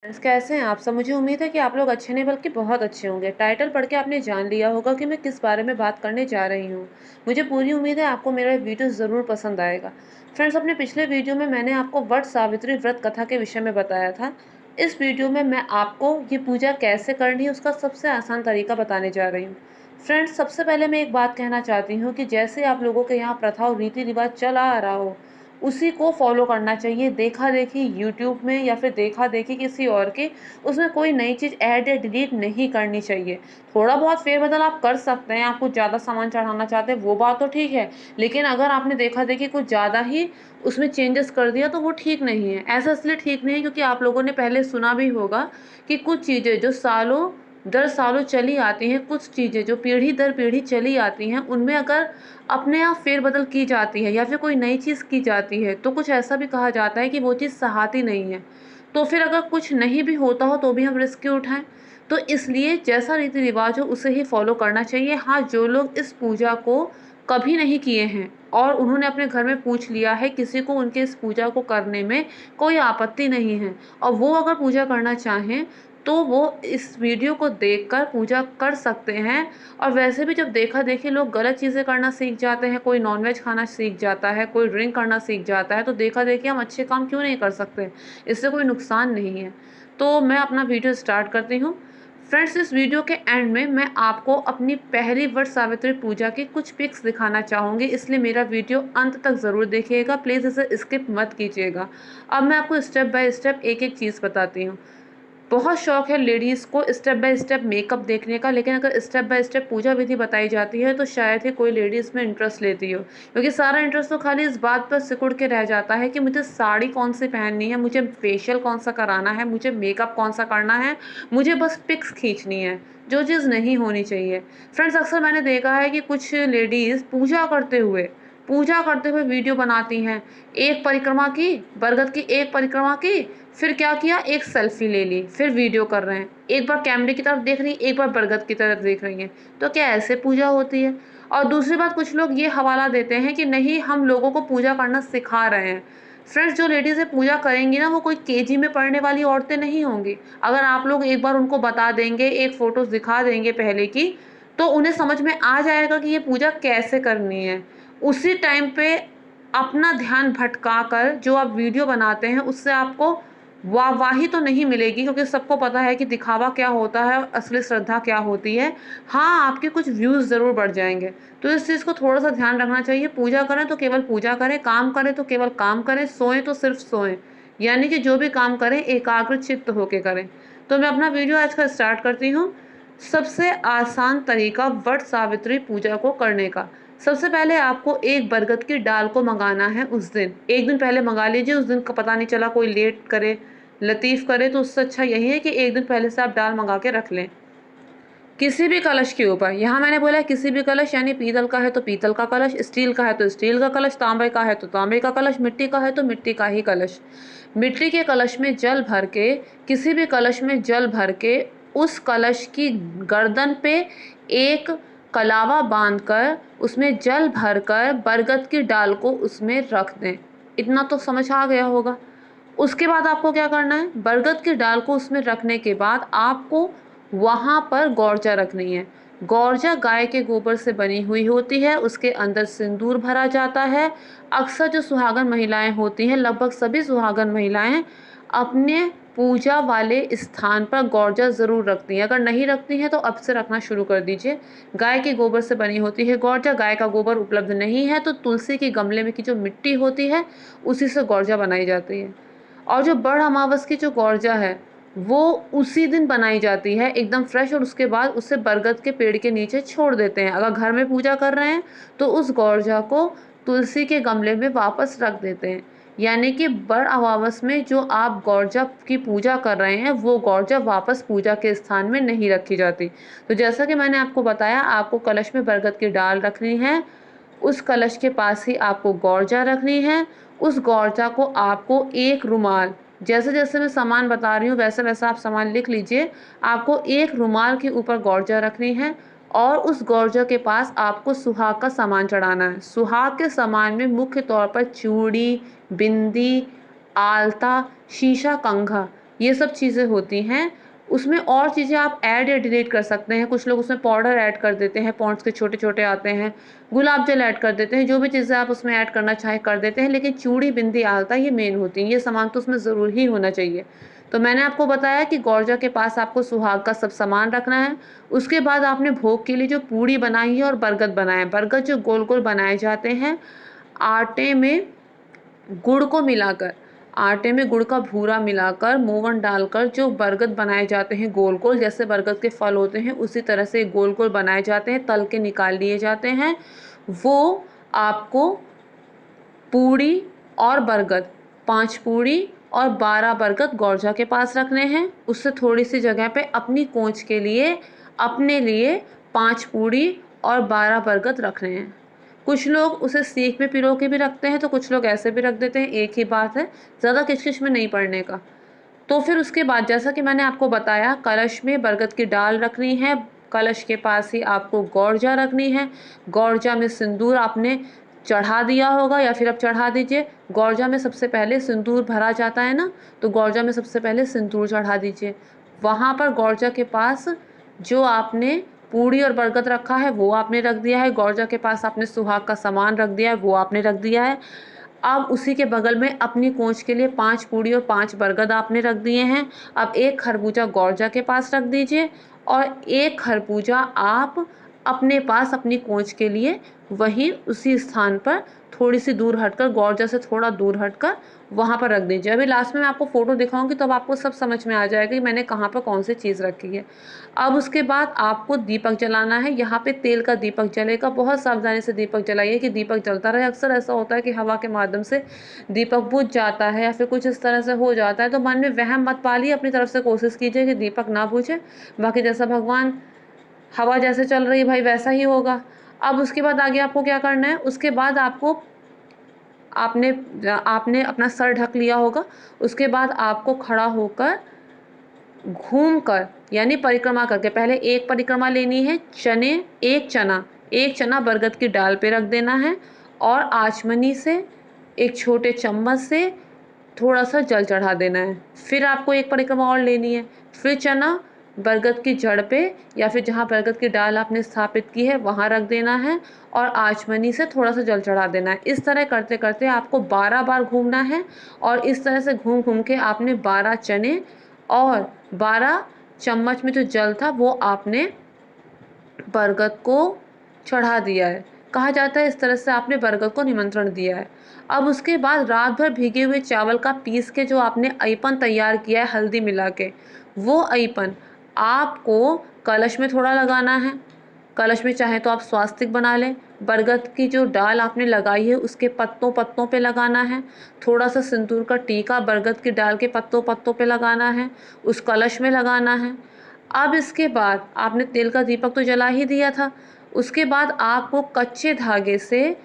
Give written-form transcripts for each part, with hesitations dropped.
Friends, कैसे हैं आप सब। मुझे उम्मीद है कि आप लोग अच्छे नहीं बल्कि बहुत अच्छे होंगे। टाइटल पढ़ के आपने जान लिया होगा कि मैं किस बारे में बात करने जा रही हूँ। मुझे पूरी उम्मीद है आपको मेरा वीडियो ज़रूर पसंद आएगा। फ्रेंड्स, अपने पिछले वीडियो में मैंने आपको वट सावित्री व्रत कथा के विषय में बताया था। इस वीडियो में मैं आपको ये पूजा कैसे करनी है उसका सबसे आसान तरीका बताने जा रही हूँ। फ्रेंड्स, सबसे पहले मैं एक बात कहना चाहती हूँ कि जैसे आप लोगों के यहाँ प्रथा और रीति रिवाज चला आ रहा हो, उसी को फॉलो करना चाहिए। देखा देखी यूट्यूब में या फिर देखा देखी किसी और के, उसमें कोई नई चीज़ ऐड या डिलीट नहीं करनी चाहिए। थोड़ा बहुत फेरबदल आप कर सकते हैं, आप कुछ ज़्यादा सामान चढ़ाना चाहते हैं वो बात तो ठीक है, लेकिन अगर आपने देखा देखी कुछ ज़्यादा ही उसमें चेंजेस कर दिया तो वो ठीक नहीं है। ऐसा इसलिए ठीक नहीं है क्योंकि आप लोगों ने पहले सुना भी होगा कि कुछ चीज़ें जो सालों दर सालों चली आती हैं, कुछ चीज़ें जो पीढ़ी दर पीढ़ी चली आती हैं, उनमें अगर अपने आप फेरबदल की जाती है या फिर कोई नई चीज़ की जाती है तो कुछ ऐसा भी कहा जाता है कि वो चीज़ सहाती नहीं है। तो फिर अगर कुछ नहीं भी होता हो तो भी हम रिस्क क्यों उठाएं। तो इसलिए जैसा रीति रिवाज हो उसे ही फॉलो करना चाहिए। हाँ, जो लोग इस पूजा को कभी नहीं किए हैं और उन्होंने अपने घर में पूछ लिया है, किसी को उनके इस पूजा को करने में कोई आपत्ति नहीं है और वो अगर पूजा करना चाहें तो वो इस वीडियो को देखकर पूजा कर सकते हैं। और वैसे भी जब देखा देखी लोग गलत चीज़ें करना सीख जाते हैं, कोई नॉनवेज खाना सीख जाता है, कोई ड्रिंक करना सीख जाता है, तो देखा देखी हम अच्छे काम क्यों नहीं कर सकते। इससे कोई नुकसान नहीं है। तो मैं अपना वीडियो स्टार्ट करती हूँ। फ्रेंड्स, इस वीडियो के एंड में मैं आपको अपनी पहली वट सावित्री पूजा की कुछ पिक्स दिखाना चाहूँगी, इसलिए मेरा वीडियो अंत तक ज़रूर देखिएगा। प्लीज़ इसे स्किप मत कीजिएगा। अब मैं आपको स्टेप बाय स्टेप एक एक चीज़ बताती हूँ। बहुत शौक है लेडीज़ को स्टेप बाय स्टेप मेकअप देखने का, लेकिन अगर स्टेप बाय स्टेप पूजा विधि बताई जाती है तो शायद ही कोई लेडीज़ में इंटरेस्ट लेती हो, क्योंकि सारा इंटरेस्ट तो खाली इस बात पर सिकुड़ के रह जाता है कि मुझे साड़ी कौन सी पहननी है, मुझे फेशियल कौन सा कराना है, मुझे मेकअप कौन सा करना है, मुझे बस पिक्स खींचनी है, जो चीज़ नहीं होनी चाहिए। फ्रेंड्स, अक्सर मैंने देखा है कि कुछ लेडीज़ पूजा करते हुए वीडियो बनाती हैं। एक परिक्रमा की, बरगद की एक परिक्रमा की, फिर क्या किया, एक सेल्फी ले ली, फिर वीडियो कर रहे हैं। एक बार कैमरे की तरफ देख रही हैं, एक बार बरगद की तरफ देख रही हैं। तो क्या ऐसे पूजा होती है? और दूसरी बात, कुछ लोग ये हवाला देते हैं कि नहीं, हम लोगों को पूजा करना सिखा रहे हैं। फ्रेंड्स, जो लेडीज़ें पूजा करेंगी ना, वो कोई केजी में पढ़ने वाली औरतें नहीं होंगी। अगर आप लोग एक बार उनको बता देंगे, एक फ़ोटोज़ दिखा देंगे पहले की, तो उन्हें समझ में आ जाएगा कि ये पूजा कैसे करनी है। उसी टाइम पे अपना ध्यान भटकाकर जो आप वीडियो बनाते हैं उससे आपको वाहवाही तो नहीं मिलेगी, क्योंकि सबको पता है कि दिखावा क्या होता है और असली श्रद्धा क्या होती है। हाँ, आपके कुछ व्यूज़ ज़रूर बढ़ जाएँगे। तो इस चीज़ को थोड़ा-सा ध्यान रखना चाहिए। पूजा करें तो केवल पूजा करें, काम करें तो केवल काम करें, सोएँ तो सिर्फ़ सोएँ। यानी कि जो भी काम करें एकाग्र चित्त होके करें। तो मैं अपना वीडियो आज का स्टार्ट करती हूँ। सबसे आसान तरीका वट सावित्री पूजा को करने का। सबसे पहले आपको एक बरगद की डाल को मंगाना है। उस दिन 1 दिन पहले मंगा लीजिए। उस दिन का पता नहीं चला कोई लेट करे, लतीफ़ करे, तो उससे अच्छा यही है कि 1 दिन पहले से आप डाल मंगा के रख लें। किसी भी कलश के ऊपर, यहाँ मैंने बोला है किसी भी कलश, यानी पीतल का है तो पीतल का कलश, स्टील का है तो स्टील का कलश, तांबे का है तो तांबे का कलश, मिट्टी का है तो मिट्टी का ही कलश। मिट्टी के कलश में जल भर के, किसी भी कलश में जल भर के, उस कलश की गर्दन पे एक कलावा बांधकर उसमें जल भरकर बरगद की डाल को उसमें रख दें। इतना तो समझ आ गया होगा। उसके बाद आपको क्या करना है, बरगद की डाल को उसमें रखने के बाद आपको वहाँ पर गौरजा रखनी है। गौरजा गाय के गोबर से बनी हुई होती है, उसके अंदर सिंदूर भरा जाता है। अक्सर जो सुहागन महिलाएं होती हैं, लगभग सभी सुहागन महिलाएं अपने पूजा वाले स्थान पर गौरजा ज़रूर रखती हैं। अगर नहीं रखती हैं तो अब से रखना शुरू कर दीजिए। गाय के गोबर से बनी होती है गौरजा। गाय का गोबर उपलब्ध नहीं है तो तुलसी के गमले में की जो मिट्टी होती है उसी से गौरजा बनाई जाती है। और जो बड़ अमावस की जो गौरजा है वो उसी दिन बनाई जाती है एकदम फ्रेश, और उसके बाद उसे बरगद के पेड़ के नीचे छोड़ देते हैं। अगर घर में पूजा कर रहे हैं तो उस गौरजा को तुलसी के गमले में वापस रख देते हैं। यानी कि बड़ अमावस में जो आप गौरजा की पूजा कर रहे हैं वो गौरजा वापस पूजा के स्थान में नहीं रखी जाती। तो जैसा कि मैंने आपको बताया, आपको कलश में बरगद की डाल रखनी है, उस कलश के पास ही आपको गौरजा रखनी है। उस गौरजा को आपको एक रुमाल, जैसे जैसे मैं सामान बता रही हूँ वैसे वैसा आप सामान लिख लीजिए। आपको एक रुमाल के ऊपर गौरजा रखनी है और उस गौरजा के पास आपको सुहाग का सामान चढ़ाना है। सुहाग के सामान में मुख्य तौर पर चूड़ी, बिंदी, आलता, शीशा कंघा, ये सब चीज़ें होती हैं। उसमें और चीज़ें आप ऐड या डिलीट कर सकते हैं। कुछ लोग उसमें पाउडर ऐड कर देते हैं, पॉन्ड्स के छोटे-छोटे आते हैं, गुलाब जल ऐड कर देते हैं, जो भी चीज़ें आप उसमें ऐड करना चाहें कर देते हैं, लेकिन चूड़ी, बिंदी, आलता ये मेन होती हैं, ये सामान तो उसमें ज़रूर ही होना चाहिए। तो मैंने आपको बताया कि गौरजा के पास आपको सुहाग का सब सामान रखना है। उसके बाद आपने भोग के लिए जो पूड़ी बनाई है और बरगद बनाया है, बरगद जो गोल-गोल बनाए जाते हैं, आटे में गुड़ को मिलाकर, आटे में गुड़ का भूरा मिलाकर, मोवन डालकर जो बरगद बनाए जाते हैं गोल-गोल, जैसे बरगद के फल होते हैं उसी तरह से गोल-गोल बनाए जाते हैं, तल के निकाल लिए जाते हैं। वो आपको पूड़ी और बरगद, 5 पूड़ी और 12 बरगद गौरजा के पास रखने हैं। उससे थोड़ी-सी जगह पे अपनी कोंच के लिए, अपने लिए 5 पूड़ी और 12 बरगद रखने हैं। कुछ लोग उसे सीख में पिरो के भी रखते हैं, तो कुछ लोग ऐसे भी रख देते हैं, एक ही बात है, ज़्यादा किच-किच में नहीं पड़ने का। तो फिर उसके बाद जैसा कि मैंने आपको बताया, कलश में बरगद की डाल रखनी है, कलश के पास ही आपको गौरजा रखनी है। गौरजा में सिंदूर आपने चढ़ा दिया होगा या फिर आप चढ़ा दीजिए। गौरजा में सबसे पहले सिंदूर भरा जाता है ना, तो गौरजा में सबसे पहले सिंदूर चढ़ा दीजिए। वहाँ पर गौरजा के पास जो आपने पूड़ी और बरगद रखा है वो आपने रख दिया है, गौरजा के पास आपने सुहाग का सामान रख दिया है वो आपने रख दिया है। अब उसी के बगल में अपनी कोंच के लिए 5 पूड़ी और 5 बरगद आपने रख दिए हैं। अब 1 खरबूजा गौरजा के पास रख दीजिए और 1 खरबूजा आप अपने पास अपनी कोंच के लिए वहीं उसी स्थान पर थोड़ी-सी दूर हटकर, गौरजा से थोड़ा दूर हटकर वहाँ पर रख दीजिए। अभी लास्ट में मैं आपको फ़ोटो दिखाऊँगी तब आपको सब समझ में आ जाएगा कि मैंने कहाँ पर कौन-सी चीज़ रखी है। अब उसके बाद आपको दीपक जलाना है। यहाँ पे तेल का दीपक जलेगा। बहुत सावधानी से दीपक जलाइए कि दीपक जलता रहे। अक्सर ऐसा होता है कि हवा के माध्यम से दीपक बुझ जाता है या फिर कुछ इस तरह से हो जाता है, तो मन में वहम मत पालिए, अपनी तरफ से कोशिश कीजिए कि दीपक ना बुझे। बाकी जैसा भगवान, हवा जैसे चल रही है भाई वैसा ही होगा। अब उसके बाद आगे आपको क्या करना है, उसके बाद आपको आपने आपने अपना सर ढक लिया होगा। उसके बाद आपको खड़ा होकर घूमकर यानी परिक्रमा करके, पहले एक परिक्रमा लेनी है, एक चना बरगद की डाल पे रख देना है और आचमनी से एक छोटे चम्मच से थोड़ा-सा जल चढ़ा देना है। फिर आपको एक परिक्रमा और लेनी है, फिर चना बरगद की जड़ पे या फिर जहाँ बरगद की डाल आपने स्थापित की है वहाँ रख देना है और आचमनी से थोड़ा-सा जल चढ़ा देना है। इस तरह करते-करते आपको 12 बार घूमना है और इस तरह से घूम-घूम के आपने 12 चने और 12 चम्मच में जो जल था वो आपने बरगद को चढ़ा दिया है। कहा जाता है इस तरह से आपने बरगद को निमंत्रण दिया है। अब उसके बाद रात भर भीगे हुए चावल का पीस के जो आपने अइपन तैयार किया है हल्दी मिला के, वो अइपन आपको कलश में थोड़ा लगाना है। कलश में चाहे तो आप स्वास्तिक बना लें। बरगद की जो डाल आपने लगाई है उसके पत्तों-पत्तों पे लगाना है। थोड़ा-सा सिंदूर का टीका बरगद की डाल के पत्तों-पत्तों पे लगाना है, उस कलश में लगाना है। अब इसके बाद आपने तेल का दीपक तो जला ही दिया था, उसके बाद आपको कच्चे धागे से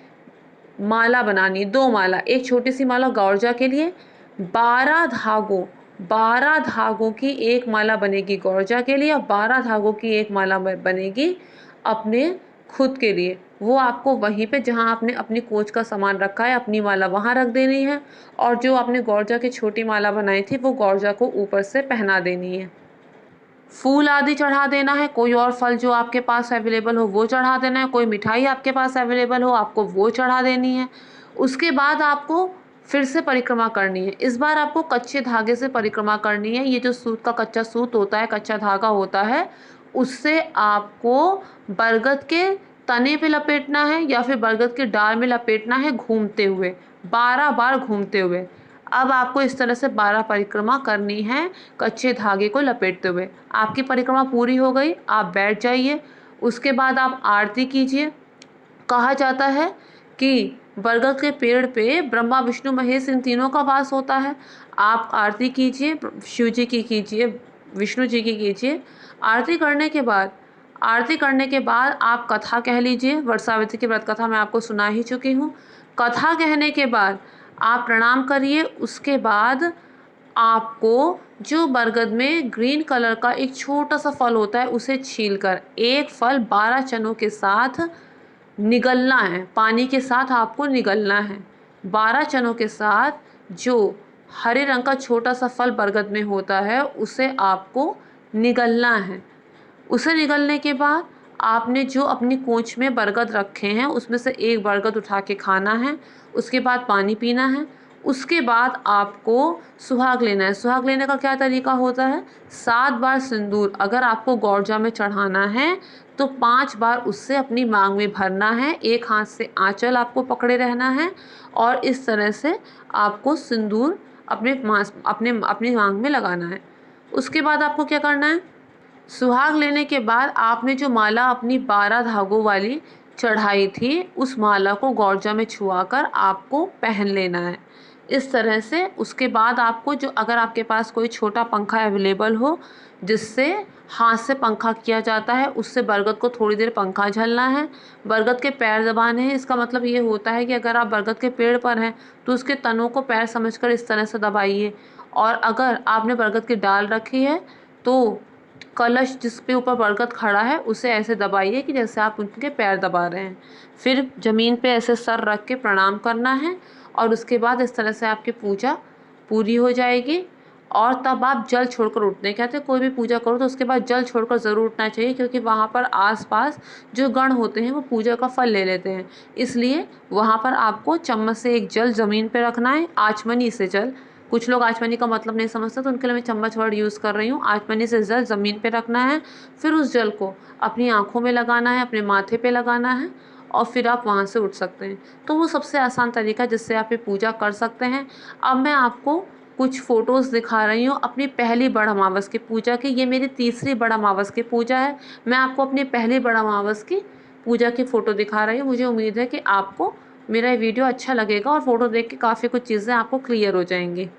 माला बनानी है, 2 माला, एक छोटी-सी माला गौरजा के लिए, 12 धागों 12 धागों की एक माला बनेगी गौरजा के लिए और 12 धागों की एक माला बनेगी अपने खुद के लिए। वो आपको वहीं पे जहाँ आपने अपनी कोच का सामान रखा है, अपनी माला वहाँ रख देनी है और जो आपने गौरजा की छोटी माला बनाई थी, वो गौरजा को ऊपर से पहना देनी है। फूल आदि चढ़ा देना है, कोई और फल जो आपके पास अवेलेबल हो वो चढ़ा देना है, कोई मिठाई आपके पास अवेलेबल हो आपको वो चढ़ा देनी है। उसके बाद आपको फिर से परिक्रमा करनी है। इस बार आपको कच्चे धागे से परिक्रमा करनी है। ये जो सूत का कच्चा सूत होता है, कच्चा धागा होता है, उससे आपको बरगद के तने पे लपेटना है या फिर बरगद के डाल में लपेटना है घूमते हुए, 12 बार घूमते हुए। अब आपको इस तरह से 12 परिक्रमा करनी है कच्चे धागे को लपेटते हुए। आपकी परिक्रमा पूरी हो गई, आप बैठ जाइए। उसके बाद आप आरती कीजिए। कहा जाता है कि बरगद के पेड़ पे ब्रह्मा विष्णु महेश इन तीनों का वास होता है। आप आरती कीजिए, शिव जी की कीजिए, विष्णु जी की कीजिए। आरती करने के बाद आप कथा कह लीजिए। वट सावित्री की व्रत कथा मैं आपको सुना ही चुकी हूँ। कथा कहने के बाद आप प्रणाम करिए। उसके बाद आपको जो बरगद में ग्रीन कलर का एक छोटा सा फल होता है उसे छीलकर एक फल 12 चनों के साथ निगलना है, पानी के साथ आपको निगलना है। 12 चनों के साथ जो हरे रंग का छोटा-सा फल बरगद में होता है, उसे आपको निगलना है। उसे निगलने के बाद आपने जो अपनी कोंच में बरगद रखे हैं, उसमें से एक बरगद उठा के खाना है, उसके बाद पानी पीना है, उसके बाद आपको सुहाग लेना है। सुहाग लेने का क्या तरीका होता है? 7 बार सिंदूर अगर आपको गौरजा में चढ़ाना है, तो 5 बार उससे अपनी माँग में भरना है। एक हाथ से आँचल आपको पकड़े रहना है और इस तरह से आपको सिंदूर अपनी माँग में लगाना है। उसके बाद आपको क्या करना है? सुहाग लेने के बाद आपने जो माला अपनी 12 धागों वाली चढ़ाई थी, उस माला को गौरजा में छुआकर आपको पहन लेना है। इस तरह से उसके बाद आपको जो अगर आपके पास कोई छोटा पंखा अवेलेबल हो, जिससे हाथ से पंखा किया जाता है, उससे बरगद को थोड़ी देर पंखा झलना है। बरगद के पैर दबाने हैं। इसका मतलब ये होता है कि अगर आप बरगद के पेड़ पर हैं, तो उसके तनों को पैर समझकर इस तरह से दबाइए। और अगर आपने बरगद की डाल रखी है, तो कलश जिस पे ऊपर बरगद खड़ा है, उसे ऐसे दबाइए कि जैसे आप उनके पैर दबा रहे हैं। फिर ज़मीन पे ऐसे सर रख के प्रणाम करना है और उसके बाद इस तरह से आपकी पूजा पूरी हो जाएगी। और तब आप जल छोड़कर उठते हैं। कहते हैं कोई भी पूजा करो तो उसके बाद जल छोड़कर ज़रूर उठना चाहिए, क्योंकि वहाँ पर आस-पास जो गण होते हैं वो पूजा का फल ले लेते हैं। इसलिए वहाँ पर आपको चम्मच से एक जल ज़मीन पे रखना है, आचमनी से जल। कुछ लोग आचमनी का मतलब नहीं समझते, तो उनके लिए मैं चम्मच वर्ड यूज़ कर रही हूँ। आचमनी से जल ज़मीन पे रखना है, फिर उस जल को अपनी आँखों में लगाना है, अपने माथे पे लगाना है और फिर आप वहाँ से उठ सकते हैं। तो वो सबसे आसान तरीका है जिससे आप ये पूजा कर सकते हैं। अब मैं आपको कुछ फ़ोटोज़ दिखा रही हूँ अपनी पहली बड़ अमावस की पूजा की। ये मेरी तीसरी बड़ अमावस की पूजा है। मैं आपको अपनी पहली बड़ अमावस की पूजा की फ़ोटो दिखा रही हूँ। मुझे उम्मीद है कि आपको मेरा ये वीडियो अच्छा लगेगा और फ़ोटो देख के काफ़ी कुछ चीज़ें आपको क्लियर हो जाएँगी।